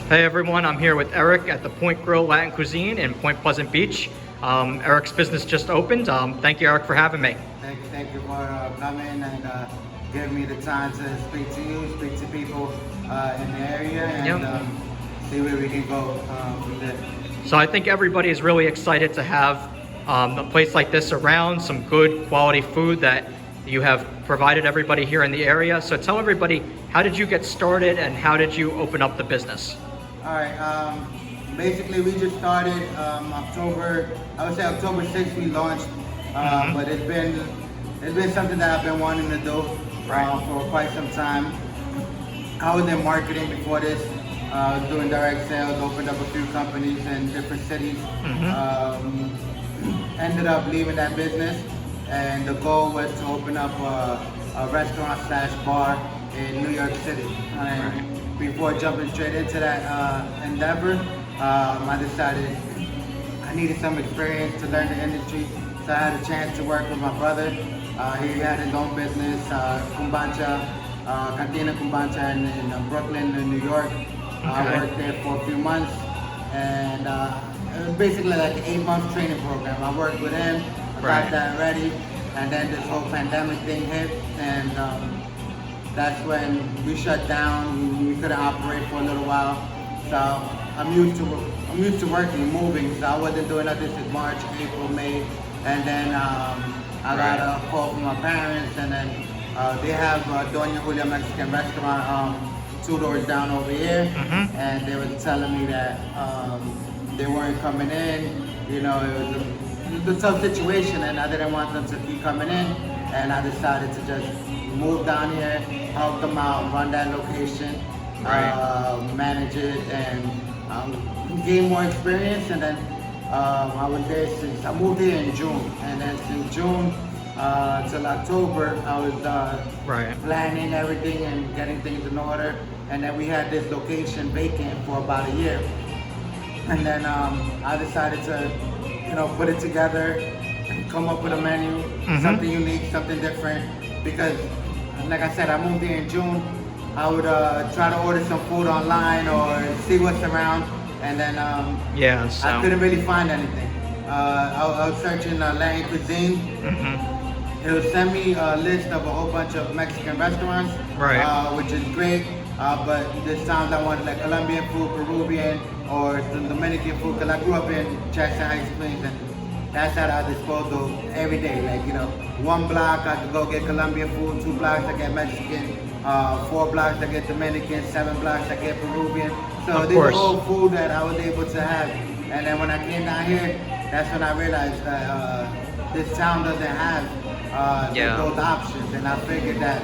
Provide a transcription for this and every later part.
Hey everyone, I'm here with Eric at the Point Grill Latin Cuisine in Point Pleasant Beach. Eric's business just opened. Thank you, Eric, for having me. Thank you for coming and giving me the time to speak to you, speak to people in the area, and Yep. see where we can go from there. So I think everybody is really excited to have a place like this around, some good quality food that you have provided everybody here in the area. So tell everybody, how did you get started and how did you open up the business? All right. Basically, we just started October. I would say October 6th we launched, but it's been something that I've been wanting to do for quite some time. I was in marketing before this. I was doing direct sales, opened up a few companies in different cities. Ended up leaving that business, and the goal was to open up a restaurant slash bar in New York City. And before jumping straight into that endeavor, I decided I needed some experience to learn the industry. So I had a chance to work with my brother. He had his own business, Kumbancha, Cantina Kumbancha in Brooklyn, in New York. I worked there for a few months, and it was basically like an 8-month training program. I worked with him, got that ready, and then this whole pandemic thing hit, and that's when we shut down. We couldn't operate for a little while. So I'm used to working and moving. So I wasn't doing nothing since March, April, May, and then I got a call from my parents, and then they have Doña Julia Mexican restaurant 2 doors down over here, and they were telling me that they weren't coming in. You know, it was a tough situation, and I didn't want them to keep coming in, and I decided to just move down here, help them out, run that location, manage it, and gain more experience. And then I was there since I moved here in June, and then since June till October, I was planning everything and getting things in order. And then we had this location vacant for about a year, and then I decided to, put it together, come up with a menu, something unique, something different, because like I said, I moved here in June. I would try to order some food online or see what's around, and then I couldn't really find anything. I was searching Latin Cuisine. It would send me a list of a whole bunch of Mexican restaurants, which is great. But this time I wanted like Colombian food, Peruvian, or some Dominican food, because I grew up in Jackson Heights, Queens, and that's at our disposal every day. Like, 1 block I could go get Colombian food, 2 blocks I get Mexican, 4 blocks I get Dominican, 7 blocks I get Peruvian. So this is all food that I was able to have. And then when I came down here, that's when I realized that this town doesn't have those options. And I figured that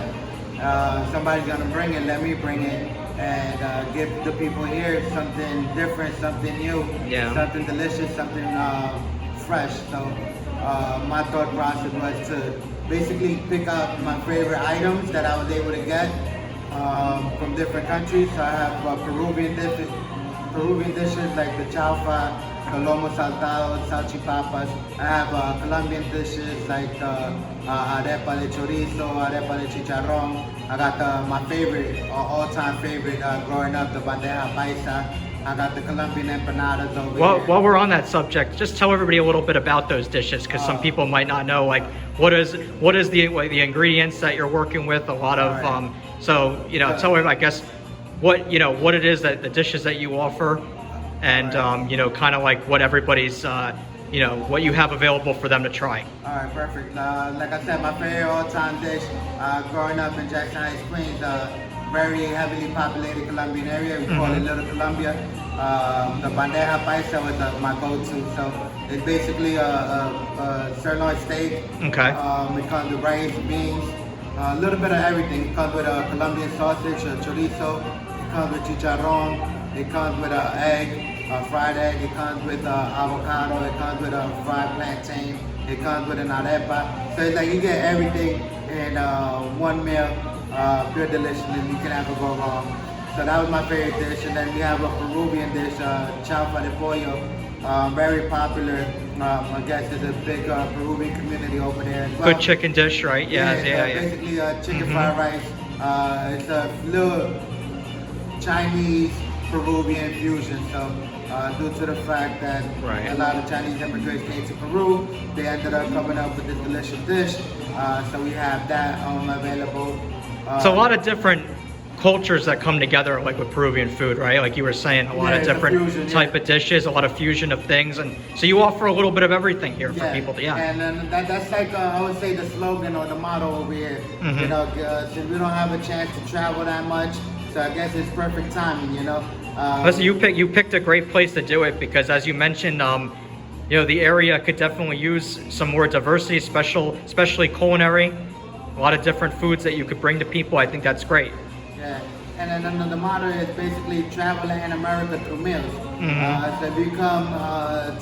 somebody's gonna bring it, let me bring it, and give the people here something different, something new, something delicious, something fresh. So my thought process was to basically pick out my favorite items that I was able to get from different countries. So I have Peruvian dishes like the chaufa, the lomo saltado, salchipapas. I have Colombian dishes like arepa de chorizo, arepa de chicharrón. I got my favorite, all-time favorite growing up, the bandeja paisa. I got the Colombian empanadas over here. While we're on that subject, just tell everybody a little bit about those dishes, because some people might not know, like, what is the ingredients that you're working with. A lot of tell everybody, I guess, what it is, that the dishes that you offer, and kind of like what everybody's what you have available for them to try. All right, perfect. Like I said, my favorite all-time dish, growing up in Jackson Heights, Queens, very heavily populated Colombian area. We call it Little Colombia. The bandeja paisa was my go-to. So it's basically a sirloin steak. Okay. It comes with rice, beans, a little bit of everything. It comes with a Colombian sausage, chorizo. It comes with chicharrón. It comes with an egg, fried egg. It comes with avocado. It comes with a fried plantain. It comes with an arepa. So it's like you get everything in one meal. Pure deliciousness, you can never go wrong. So that was my favorite dish. And then we have a Peruvian dish, chaufa de pollo, very popular. I guess there's a big Peruvian community over there as well. Good chicken dish, right? Yeah. Basically chicken fried rice. It's a little Chinese Peruvian fusion. So due to the fact that Right. a lot of Chinese immigrants came to Peru, they ended up coming up with this delicious dish. So we have that available. So a lot of different cultures that come together, like with Peruvian food, right? Like you were saying, a lot Yeah, of it's a different fusion, type of dishes, a lot of fusion of things, and so you offer a little bit of everything here for people. To, And then that's like I would say the slogan or the motto over here. Mm-hmm. You know, since we don't have a chance to travel that much, so I guess it's perfect timing. You know. Listen, you picked a great place to do it because, as you mentioned, you know, the area could definitely use some more diversity, especially culinary. A lot of different foods that you could bring to people. I think that's great. Yeah, and then the motto is basically traveling in America through meals. So if you come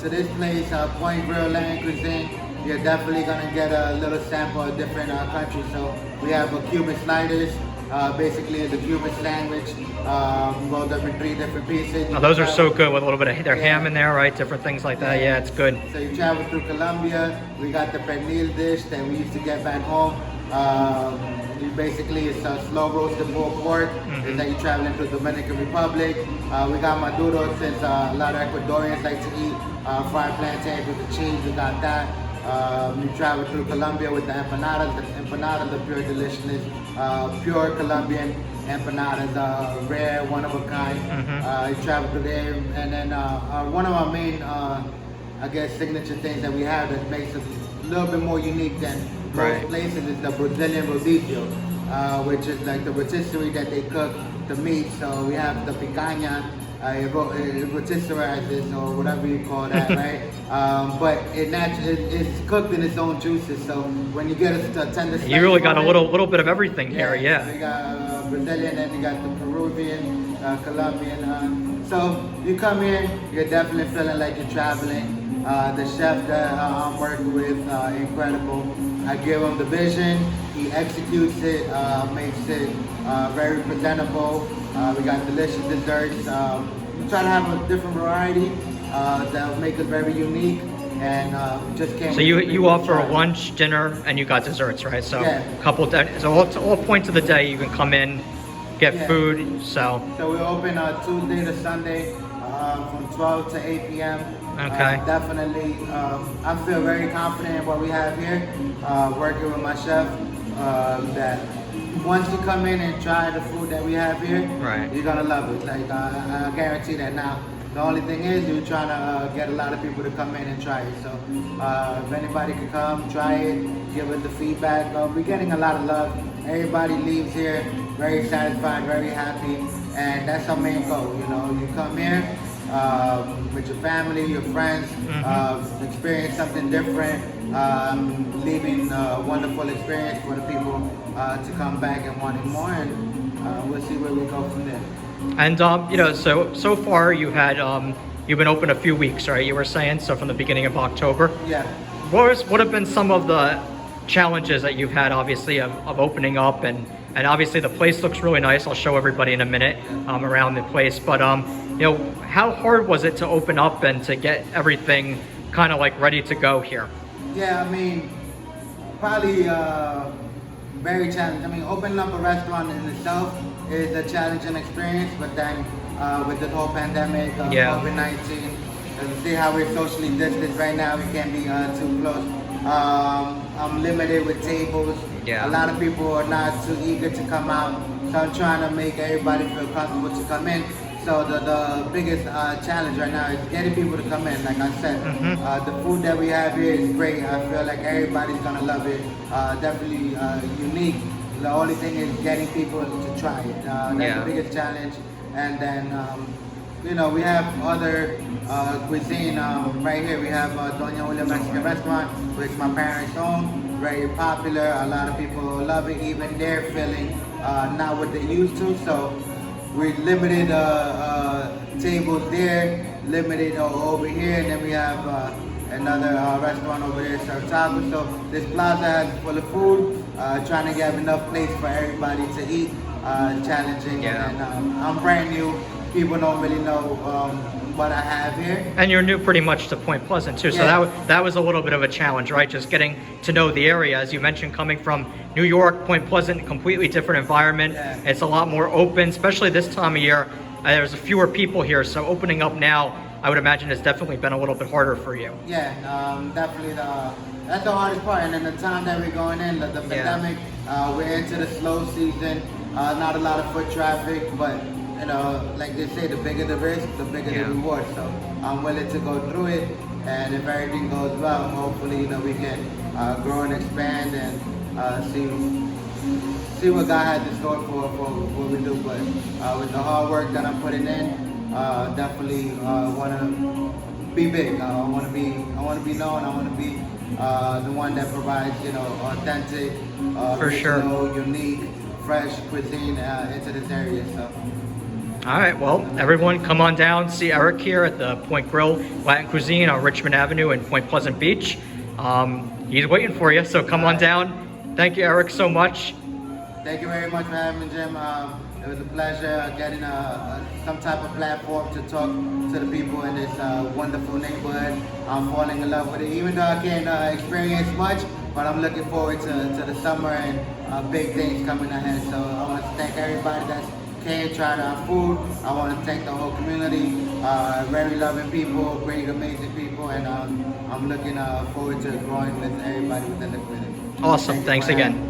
to this place, Point Grill Latin Cuisine, you're definitely gonna get a little sample of different countries. So we have a Cuban sliders, basically the Cuban sandwich, rolled up in 3 different pieces. Oh, those are so good with a little bit of their ham in there, right? Different things like that. Yeah, it's good. So you travel through Colombia, we got the pernil dish that we used to get back home. Basically, it's a slow roasted bull pork. It's that you traveling to Dominican Republic. We got maduro, since a lot of Ecuadorians like to eat fried plantains with the cheese. We got that. We travel through Colombia with the empanadas. The empanadas are pure deliciousness. Pure Colombian empanadas, rare, one of a kind. You travel through there, and then one of our main, I guess, signature things that we have that makes us a little bit more unique than most places is the Brazilian rodizio, which is like the rotisserie that they cook the meat. So we have the picanha, rotisserizes or whatever you call that, right? But it's cooked in its own juices. So when you get a tender, You really got a little bit of everything here. Yeah. So you got Brazilian, and you got the Peruvian, Colombian. So you come here, you're definitely feeling like you're traveling. The chef that I'm working with, incredible. I give him the vision, he executes it, makes it very presentable. We got delicious desserts. We try to have a different variety that will make us very unique. And just can't. So you offer a lunch, dinner, and you got desserts, right? So a couple so all points of the day you can come in, get food. So we open Tuesday to Sunday from 12 to 8 p.m. Okay. Definitely, I feel very confident in what we have here, working with my chef, that once you come in and try the food that we have here, you're gonna love it. Like, I guarantee that. Now, the only thing is we're trying to get a lot of people to come in and try it. So if anybody can come, try it, give us the feedback. We're getting a lot of love. Everybody leaves here very satisfied, very happy, and that's our main goal. You know, you come here with your family, your friends, experience something different, leaving a wonderful experience for the people to come back and want it more, and we'll see where we go from there. And you know, so far you had you've been open a few weeks, right? You were saying so from the beginning of October. Yeah. What have been some of the challenges that you've had, obviously, of opening up, and obviously the place looks really nice. I'll show everybody in a minute around the place, but you know, how hard was it to open up and to get everything kind of like ready to go here? Yeah, I mean, probably very challenging. I mean, opening up a restaurant in itself is a challenging experience, but then with the whole pandemic of COVID-19, see how we're socially distanced right now, we can't be too close. I'm limited with tables. Yeah. A lot of people are not too eager to come out, so I'm trying to make everybody feel comfortable to come in. So the biggest challenge right now is getting people to come in. Like I said, the food that we have here is great. I feel like everybody's gonna love it. Definitely unique. The only thing is getting people to try it. That's the biggest challenge. And then, you know, we have other cuisine right here. We have Doña Julia Mexican Restaurant, which my parents own. Very popular. A lot of people love it. Even they're feeling not what they used to. So we're limited tables there, limited over here, and then we have another restaurant over there, serve tacos. So this plaza is full of food, trying to get enough place for everybody to eat, challenging. And I'm brand new. People don't really know what I have here. And you're new pretty much to Point Pleasant too, so that was a little bit of a challenge, right? Just getting to know the area, as you mentioned, coming from New York, Point Pleasant, completely different environment. It's a lot more open, especially this time of year. there's fewer people here, so opening up now, I would imagine, has definitely been a little bit harder for you. Yeah, definitely that's the hardest part. And then the time that we're going in, the pandemic, we're into the slow season. Not a lot of foot traffic, but you know, like they say, the bigger the risk, the bigger the reward. So I'm willing to go through it, and if everything goes well, hopefully, you know, we can grow and expand and see what God has in store for what we do. But with the hard work that I'm putting in, definitely want to be big. I want to be known. I want to be the one that provides, you know, authentic, original, unique, fresh cuisine into this area. So. All right, well, everyone come on down, see Eric here at the Point Grill Latin Cuisine on Richmond Avenue in Point Pleasant Beach. He's waiting for you, so come on down. Thank you, Eric, so much. Thank you very much for having me, Jim. It was a pleasure getting some type of platform to talk to the people in this wonderful neighborhood. I'm falling in love with it, even though I can't experience much, but I'm looking forward to the summer and big things coming ahead. So I want to thank everybody that's came, tried our food. I want to thank the whole community, very loving people, great, amazing people, and I'm looking forward to growing with everybody within the community. Awesome, thanks again.